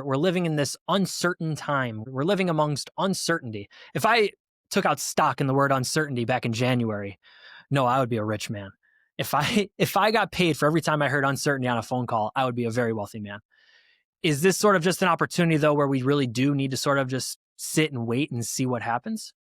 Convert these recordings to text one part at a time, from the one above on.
We're living in this uncertain time. We're living amongst uncertainty. If I took out stock in the word uncertainty back in January, no, I would be a rich man. If I got paid for every time I heard uncertainty on a phone call, I would be a very wealthy man. Is this sort of just an opportunity though where we really do need to sort of just sit and wait and see what happens?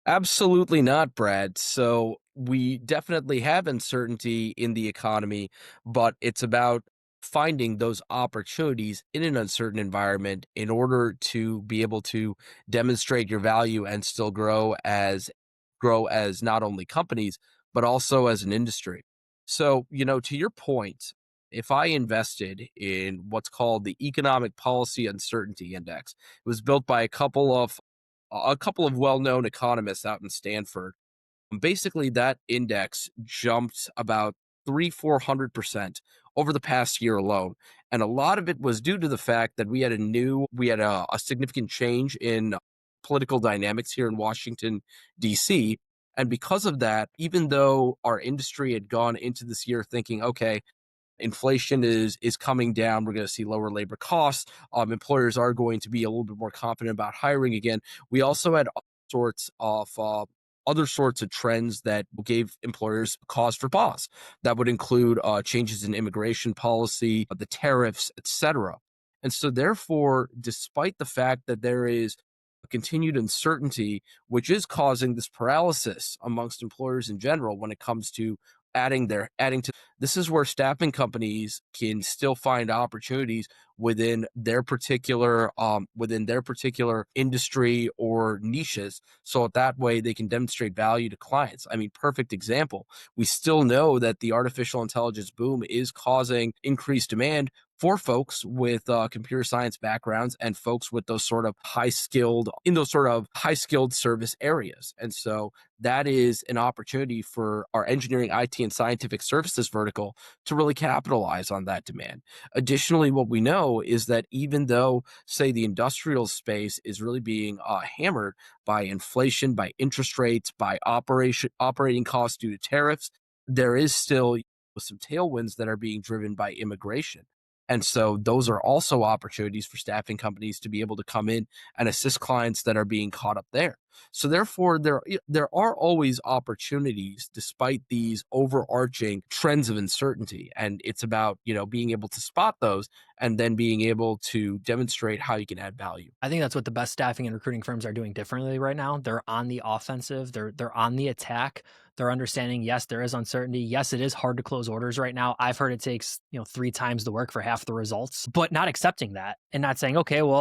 Absolutely not, Brad. So we definitely have uncertainty in the economy, but it's about finding those opportunities in an uncertain environment in order to be able to demonstrate your value and still grow as not only companies, but also as an industry. So, to your point, if I invested in what's called the Economic Policy Uncertainty Index, it was built by a couple of well-known economists out in Stanford. Basically, that index jumped about 400% over the past year alone. And a lot of it was due to the fact that we had a significant change in political dynamics here in Washington, D.C. And because of that, even though our industry had gone into this year thinking, okay, inflation is coming down. We're going to see lower labor costs. Employers are going to be a little bit more confident about hiring again. We also had other sorts of trends that gave employers cause for pause. That would include changes in immigration policy, the tariffs, etc. And so, therefore, despite the fact that there is a continued uncertainty, which is causing this paralysis amongst employers in general when it comes to adding to this is where staffing companies can still find opportunities within their particular industry or niches, so that way they can demonstrate value to clients. I mean, perfect example. We still know that the artificial intelligence boom is causing increased demand for folks with computer science backgrounds and folks with those sort of high skilled service areas. And so that is an opportunity for our engineering, IT, and scientific services vertical to really capitalize on that demand. Additionally, what we know is that even though, say, the industrial space is really being hammered by inflation, by interest rates, by operating costs due to tariffs, there is still some tailwinds that are being driven by immigration. And so those are also opportunities for staffing companies to be able to come in and assist clients that are being caught up there. So therefore, there are always opportunities despite these overarching trends of uncertainty. And it's about, being able to spot those and then being able to demonstrate how you can add value. I think that's what the best staffing and recruiting firms are doing differently right now. They're on the offensive. They're on the attack. They're understanding, yes, there is uncertainty. Yes, it is hard to close orders right now. I've heard it takes, 3 times the work for half the results, but not accepting that and not saying, okay, well,